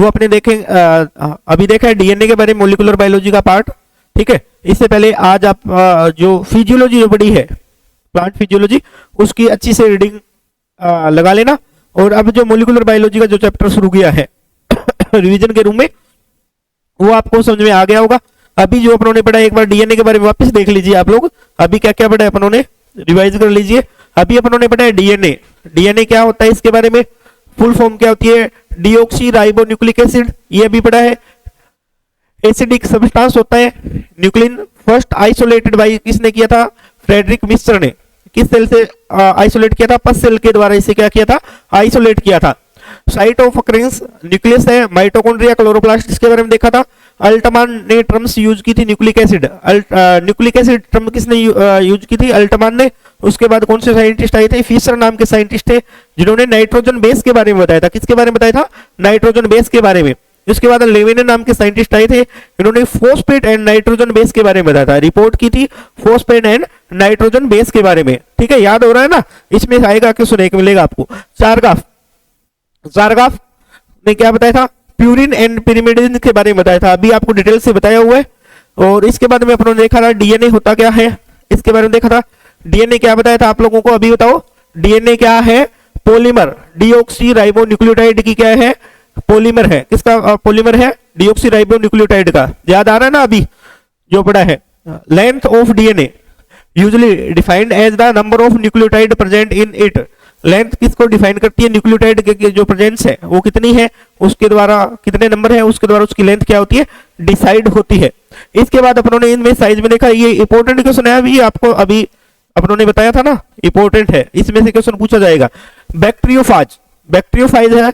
वो अपने देखें अभी देखा है डीएनए के बारे में, मोलिकुलर बायोलॉजी का पार्ट, ठीक है। इससे पहले आज आप जो फिजियोलॉजी जो पढ़ी है, प्लांट फिजियोलॉजी, उसकी अच्छी से रीडिंग लगा लेना। और अब जो मोलिकुलर बायोलॉजी का जो चैप्टर शुरू किया है रिवीजन के रूप में, वो आपको समझ में आ गया होगा। अभी जो अपनों ने पढ़ा एक बार डीएनए के बारे में वापस देख लीजिए आप लोग, अभी क्या क्या पढ़ा है अपनों ने, रिवाइज कर लीजिए। अभी अपनों ने पढ़ा है डीएनए, डीएनए क्या होता है इसके बारे में, फुल फॉर्म क्या होती है, डीऑक्सी राइबो न्यूक्लिक एसिड, ये भी पढ़ा है। एसिडिक सब्सटेंस होता है न्यूक्लिन, फर्स्ट आइसोलेटेड बाय किसने किया था, फ्रेडरिक मिस्टर ने। किस सेल से आइसोलेट किया था, पस सेल के द्वारा इसे क्या किया था, आइसोलेट किया था। साइट ऑफ अकरेंस न्यूक्लियस है, माइटोकॉन्ड्रिया, क्लोरोप्लास्ट, इसके बारे में देखा था। अल्टमान ने टर्म्स यूज की थी nucleic acid, nucleic acid term किसने यूज की थी, अल्टमान ने। उसके बाद कौन से साइंटिस्ट आए थे, फिशर नाम के साइंटिस्ट थे, जिन्होंने नाइट्रोजन बेस के बारे में बताया था। किसके बारे में बताया था, नाइट्रोजन बेस के बारे में। उसके बाद लेविन नाम के साइंटिस्ट आए थे, इन्होंने फॉस्फेट एंड नाइट्रोजन बेस के बारे में बताया था, रिपोर्ट की थी फॉस्फेट एंड नाइट्रोजन बेस के बारे में, ठीक है। याद हो रहा है ना, इसमें आएगा कि सुनने को मिलेगा आपको। चारगाफ, चारगाफ ने क्या बताया था, प्यूरिन एंड पिरिमिडिन के बारे में बताया था, अभी आपको डिटेल से बताया हुआ है। और इसके बाद में अपनों ने देखा था डीएनए होता क्या है, इसके बारे में देखा था। डीएनए क्या बताया था आप लोगों को, अभी बताओ डीएनए क्या है, पॉलीमर, डीऑक्सी राइबो न्यूक्लियोटाइड की क्या है, पॉलीमर है। किसका पॉलीमर है, डीऑक्सी राइबो न्यूक्लियोटाइड का। याद आ रहा है ना अभी जो पढ़ा है। Length of DNA usually defined as the number of nucleotide present in it. Length किसको डिफाइन करती है, न्यूक्लियोटाइड के जो प्रेजेंस है वो कितनी है, उसके द्वारा कितने नंबर है, उसके द्वारा उसकी लेंथ क्या होती है, डिसाइड होती है। इसके बाद अपनों ने इनमें साइज में देखा, ये इंपॉर्टेंट क्वेश्चन है, अभी आपको अभी अपनों ने बताया था ना, इंपॉर्टेंट है, इसमें से क्वेश्चन पूछा जाएगा। बैक्टीरियोफाज, बैक्टीरियोफाज है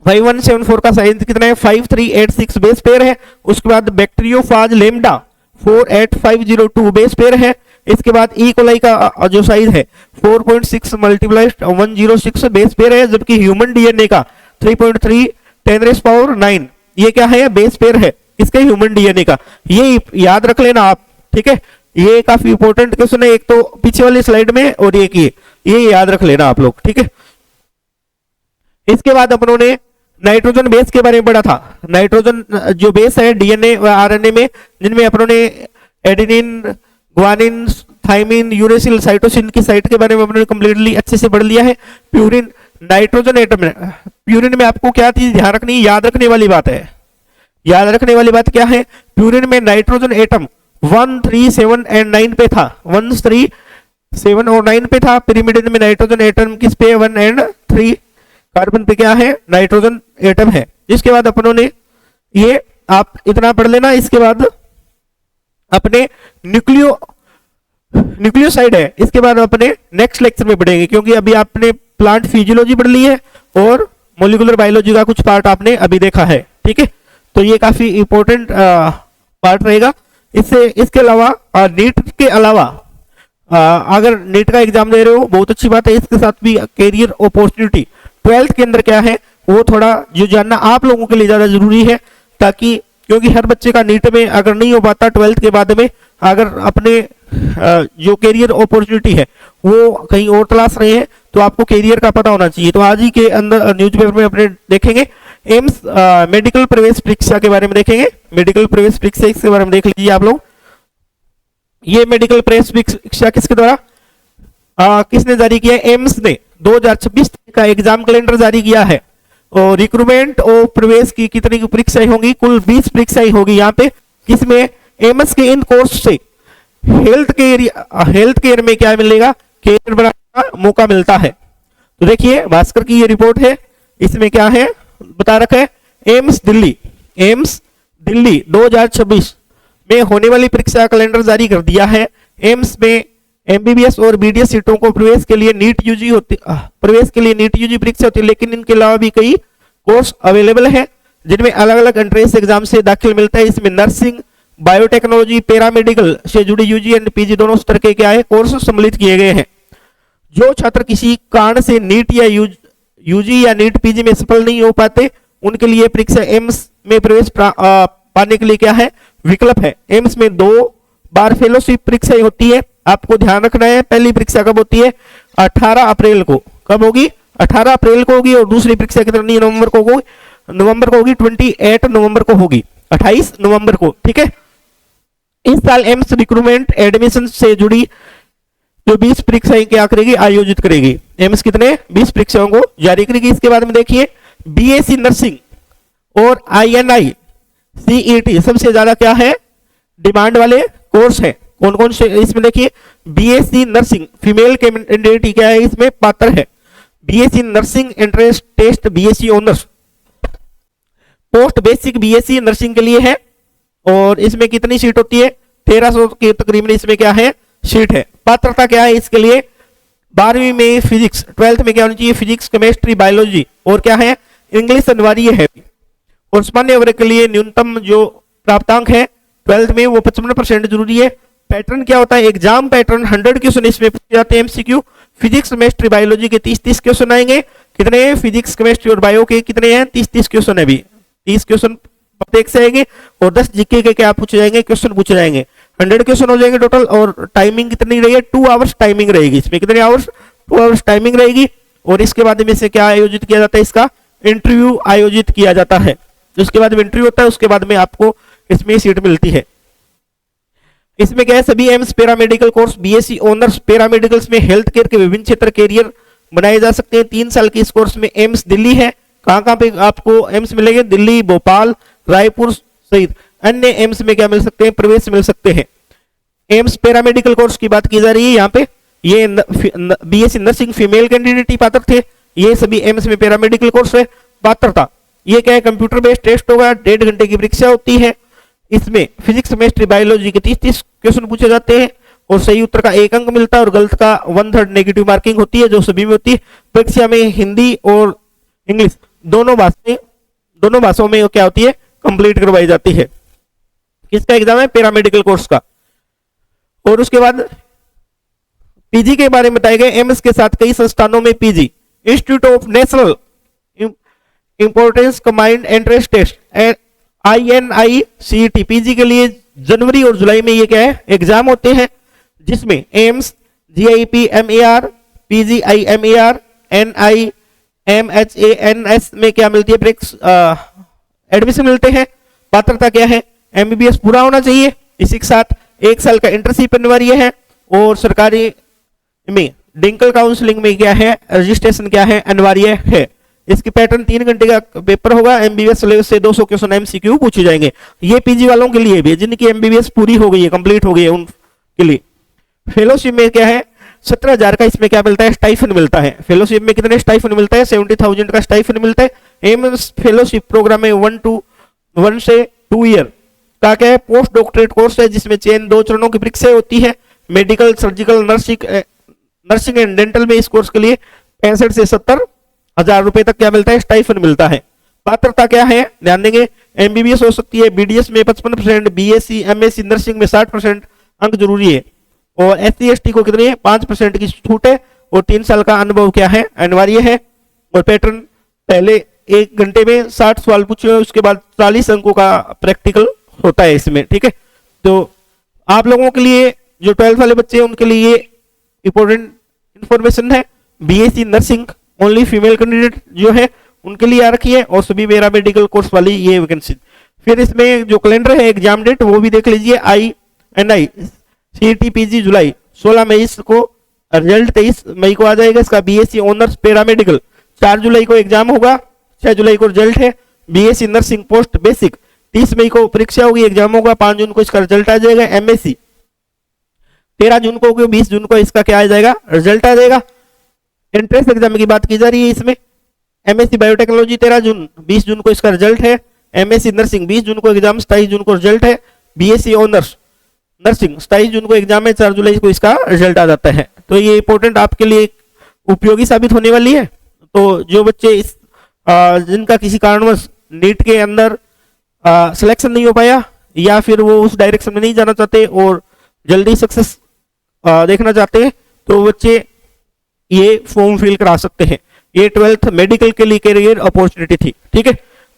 5174 का साइज कितना है, 5386 बेस पेयर है। उसके बाद बैक्टीरियोफाज लेमडा 48502 बेस पेयर है। इसके बाद ई कोलाई का जो साइज है 4.6 मल्टीप्लाई 106 बेस पेयर है, जबकि ह्यूमन डीएनए का 3.3 10⁻⁹ ये क्या है, बेस पेयर है। इसके ह्यूमन डीएनए का, ये याद रख लेना आप, ठीक है। ये काफी इंपॉर्टेंट क्वेश्चन है, एक तो पीछे वाली स्लाइड में और एक ये याद रख लेना आप लोग, ठीक है। इसके बाद अपनों ने नाइट्रोजन बेस के बारे में पढ़ा था। नाइट्रोजन जो बेस है डीएनए व आरएनए में, जिनमें अपनों ने adenine, guanine, thymine, uracil, cytosine की साइट के बारे में अपने कंप्लीटली अच्छे से पढ़ लिया है। प्यूरिन, नाइट्रोजन एटम, प्यूरिन में आपको क्या चीज ध्यान रखनी, याद रखने वाली बात है, याद रखने वाली बात क्या है, प्यूरिन में नाइट्रोजन एटम 1, 3, 7 एंड 9 पे था, 1, 3, 7 और 9 पे था। पिरिमिडिन में नाइट्रोजन एटम किस पे, 1 एंड 3 कार्बन पे क्या है, नाइट्रोजन एटम है। इसके बाद अपनों ने ये आप इतना पढ़ लेना। इसके बाद अपने न्यूक्लियोसाइड है, इसके बाद अपने नेक्स्ट लेक्चर में पढ़ेंगे, क्योंकि अभी आपने प्लांट फिजियोलॉजी पढ़ ली है और मोलिकुलर बायोलॉजी का कुछ पार्ट आपने अभी देखा है, ठीक है। तो ये काफी इंपॉर्टेंट पार्ट रहेगा। इसके अलावा नीट के अलावा अगर नीट का एग्जाम दे रहे हो बहुत अच्छी बात है, इसके साथ भी कैरियर अपॉर्चुनिटी 12th के अंदर क्या है वो थोड़ा जो जानना आप लोगों के लिए ज्यादा जरूरी है, ताकि क्योंकि हर बच्चे का नीट में अगर नहीं हो पाता 12th के बाद में, अगर अपने जो कैरियर अपॉर्चुनिटी है वो कहीं और तलाश रहे हैं तो आपको कैरियर का पता होना चाहिए। तो आज ही के अंदर न्यूज़पेपर में अपने देखेंगे एम्स मेडिकल प्रवेश परीक्षा के बारे में देखेंगे। मेडिकल प्रवेश परीक्षा इसके बारे में देख लीजिए आप लोग। ये मेडिकल प्रवेश परीक्षा किसके द्वारा किसने जारी किया है, एम्स ने 2026 का एग्जाम कैलेंडर जारी किया है। और रिक्रूटमेंट और प्रवेश की कितनी परीक्षाएं होंगी, कुल 20 परीक्षाएं होगी यहाँ पे, जिसमें एम्स के इन कोर्स से हेल्थ केयर में क्या मिलेगा, कैरियर बनाने का मौका मिलता है। तो देखिए भास्कर की ये रिपोर्ट है, इसमें क्या है बता रखा है, एम्स दिल्ली 2026 में होने वाली परीक्षा कैलेंडर जारी कर दिया है। एम्स में एमबीबीएस और बीडीएस सीटों को प्रवेश के लिए नीट यूजी परीक्षा होती है, लेकिन इनके अलावा भी कई कोर्स अवेलेबल है जिनमें अलग अलग एंट्रेंस एग्जाम से दाखिल मिलता है। इसमें नर्सिंग, बायोटेक्नोलॉजी, पैरामेडिकल से जुड़ी यूजी एंड पीजी दोनों स्तर के क्या है कोर्स सम्मिलित किए गए हैं। जो छात्र किसी कारण से नीट या यूजी या नीट पीजी में सफल नहीं हो पाते, उनके लिए परीक्षा एम्स में प्रवेश पाने के लिए क्या है विकल्प है। एम्स में 2 बार फेलोशिप परीक्षा होती है, आपको ध्यान रखना है। पहली परीक्षा कब होती है, 18 अप्रैल को। कब होगी, 18 अप्रैल को होगी, और दूसरी परीक्षा कितनी नवंबर को होगी, नवंबर को होगी, 28 नवंबर को होगी, 28 नवंबर को, ठीक है। इस साल एम्स रिक्रूटमेंट एडमिशन से जुड़ी जो 20 परीक्षाएं क्या करेगी, आयोजित करेगी। एम्स कितने 20 परीक्षाओं को जारी करेगी। इसके बाद में देखिए बीएससी नर्सिंग और INI CET सबसे ज्यादा क्या है, डिमांड वाले कोर्स है। कौन कौन से इसमें देखिए, बीएससी नर्सिंग फीमेल कैंडिडेट क्या है इसमें पात्र है, BSc nursing entrance test BSc honours, post basic BSc nursing के लिए है। और इसमें कितनी सीट होती है, 1300 के तकरीबन इसमें क्या है सीट है। पात्रता क्या है इसके लिए, 12वीं में फिजिक्स, 12th में क्या होनी चाहिए, फिजिक्स केमिस्ट्री बायोलॉजी, और क्या है इंग्लिश अनिवार्य है। और सामान्य वर्ग के लिए न्यूनतम जो प्राप्तांक है 12th में वो 55% जरूरी है। पैटर्न क्या होता है, एग्जाम पैटर्न 100 क्वेश्चन इसमें पूछे जाते हैं MCQ। फिजिक्स केमिस्ट्री बायोलॉजी के 30-30 क्वेश्चन आएंगे। कितने हैं, फिजिक्स केमिस्ट्री और बायो के कितने हैं, 30-30 क्वेश्चन है भी, 30 क्वेश्चन प्रत्येक से आएंगे। और 10 जीके के क्या पूछे जाएंगे, क्वेश्चन पूछे जाएंगे। 100 क्वेश्चन हो जाएंगे टोटल। और टाइमिंग कितनी रहेगी, 2 आवर्स टाइमिंग रहेगी इसमें। कितने आवर्स, 2 आवर्स टाइमिंग रहेगी। और इसके बाद में से क्या आयोजित किया जाता है, इसका इंटरव्यू आयोजित किया जाता है। उसके बाद में इंटरव्यू होता है, उसके बाद में आपको इसमें सीट मिलती है। इसमें क्या है, सभी AIIMS paramedical course BSc honours paramedicals में हेल्थ केयर के विभिन्न क्षेत्र कैरियर बनाए जा सकते हैं। 3 साल की इस कोर्स में एम्स दिल्ली है। कहां कहां पे आपको एम्स मिलेंगे, दिल्ली, भोपाल, रायपुर सहित अन्य एम्स में क्या मिल सकते हैं, प्रवेश मिल सकते हैं। एम्स पैरामेडिकल कोर्स की बात की जा रही है यहाँ पे। ये बीएससी नर्सिंग फीमेल कैंडिडेट ही पात्र थे। ये सभी एम्स में पैरामेडिकल कोर्स है। पात्रता ये क्या है, कंप्यूटर बेस्ड टेस्ट होगा, 1.5 घंटे की परीक्षा होती है। इसमें फिजिक्स केमिस्ट्री बायोलॉजी के 30-30 क्वेश्चन पूछे जाते हैं और सही उत्तर का 1 अंक मिलता है और गलत का 1/3 नेगेटिव मार्किंग होती है, जो सभी में होती है। परीक्षा में हिंदी और इंग्लिश दोनों भाषाओं में क्या होती है, कंप्लीट करवाई जाती है। किसका एग्जाम है, पैरामेडिकल कोर्स का। और उसके बाद पीजी के बारे में बताए गए। एम्स के साथ कई संस्थानों में PG, institute of national importance combined entrance test INI CET PG के लिए जनवरी और जुलाई में ये क्या है एग्जाम होते हैं, जिसमें AIIMS GIP MER PGI MER NI MHANS में क्या मिलती है, एडमिशन मिलते हैं। पात्रता क्या है, MBBS पूरा होना चाहिए। इसी के साथ 1 साल का इंटर्नशिप अनिवार्य है। और सरकारी में डिंकल काउंसलिंग में क्या है, रजिस्ट्रेशन क्या है, अनिवार्य है। इसकी पैटर्न 3 घंटे का पेपर होगा। MBBS सिलेबस से 200 क्वेश्चन MCQ पूछे जाएंगे। ये पीजी वालों के लिए भी, जिनकी MBBS पूरी हो गई है, कंप्लीट हो गई है, उनके लिए। फेलोशिप में क्या है, 17,000 का इसमें क्या मिलता है, स्टाइफन मिलता है। फेलोशिप में कितने स्टाइफन मिलता है, 70,000 का स्टाइफन मिलता है। एम्स फेलोशिप प्रोग्राम में 1 से 2 ईयर का क्या है, पोस्ट डॉक्टरेट कोर्स है, जिसमें 2 चरणों की परीक्षा होती है। Medical, surgical, nursing and dental में इस कोर्स के लिए 65 से 70,000 रुपए तक क्या मिलता है, स्टाइफन मिलता है। पात्रता क्या है, ध्यान देंगे, MBBS हो सकती है, BDS में 55%, BSc MSc नर्सिंग में 60% अंक जरूरी है। और SC ST को कितनी है, 5% की छूट है। और 3 साल का अनुभव क्या है, अनिवार्य है। और पैटर्न पहले 1 घंटे में 60 सवाल पूछे, उसके बाद 40 अंकों का प्रैक्टिकल होता है इसमें, ठीक है। तो आप लोगों के लिए जो 12th वाले बच्चे हैं उनके लिए ये इंपॉर्टेंट इंफॉर्मेशन है। BSc nursing only female candidate जो है उनके लिए आ रखी है, और सभी मेरा मेडिकल कोर्स वाली ये वैकेंसी। फिर इसमें जो कैलेंडर है, एग्जाम डेट वो भी देख लीजिए। INI CET PG जुलाई 16 मई को रिजल्ट, 23 मई को आ जाएगा इसका। BSc ऑनर्स पैरामेडिकल 4 जुलाई को एग्जाम होगा, 6 जुलाई को रिजल्ट है। BSc नर्सिंग पोस्ट बेसिक 30 मई को परीक्षा होगी, एग्जाम होगा, 5 जून को इसका रिजल्ट आ जाएगा। MSc 13 जून को होगी, 20 जून को इसका क्या आ जाएगा, रिजल्ट आ जाएगा। एंट्रेंस एग्जाम की बात की जा रही है इसमें। MSc बायोटेक्नोलॉजी 13 जून, 20 जून को इसका रिजल्ट है। MSc नर्सिंग 20 जून को एग्जाम, 27 जून को रिजल्ट है। BSc ऑनर्स नर्सिंग 27 जून को एग्जाम है, 4 जुलाई को इसका रिजल्ट आ जाता है। तो ये इंपॉर्टेंट आपके लिए उपयोगी साबित होने वाली है। तो जो बच्चे इस जिनका किसी कारणवश नीट के अंदर सिलेक्शन नहीं हो पाया, या फिर वो उस डायरेक्शन में नहीं जाना चाहते और जल्दी सक्सेस देखना चाहते हैं, तो बच्चे ये फॉर्म फिल करा सकते हैं। ये 12th मेडिकल के लिए कैरियर अपॉर्चुनिटी थी, ठीक है।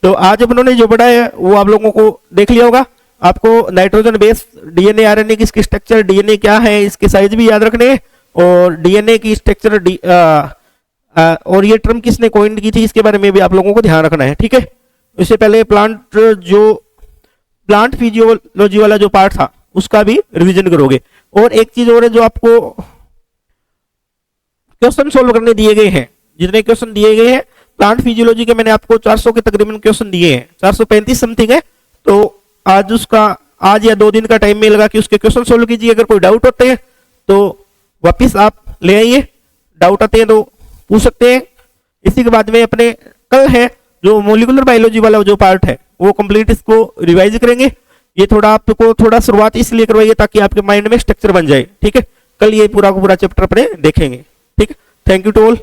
तो आज अपनों ने जो पढ़ा है वो आप लोगों को देख लिया होगा। आपको नाइट्रोजन बेस DNA RNA की स्ट्रक्चर, DNA क्या है, इसके साइज भी याद रखने हैं, और DNA की स्ट्रक्चर और ये टर्म किसने कॉइन की थी इसके बारे में भी आप लोगों को ध्यान रखना है, ठीक है। इससे पहले प्लांट फिजियोलॉजी वाला जो पार्ट था उसका भी रिवीजन करोगे। और एक चीज और है, जो आपको क्वेश्चन सोल्व करने दिए गए हैं, जितने क्वेश्चन दिए गए हैं प्लांट फिजियोलॉजी के, मैंने आपको 400 के तकरीबन क्वेश्चन दिए हैं, 435 समथिंग है। तो आज या 2 दिन का टाइम मिलेगा कि उसके क्वेश्चन सोल्व कीजिए। अगर कोई डाउट होते हैं तो वापिस आप ले आइए, डाउट आते हैं तो पूछ सकते हैं। इसी के बाद में अपने कल है जो मोलिकुलर बायोलॉजी वाला जो पार्ट है वो कंप्लीट इसको रिवाइज करेंगे। ये आपको थोड़ा शुरुआत इसलिए करवाइए ताकि आपके माइंड में स्ट्रक्चर बन जाए, ठीक है। कल ये पूरा का पूरा चैप्टर अपने देखेंगे, ठीक है। Thank you to all.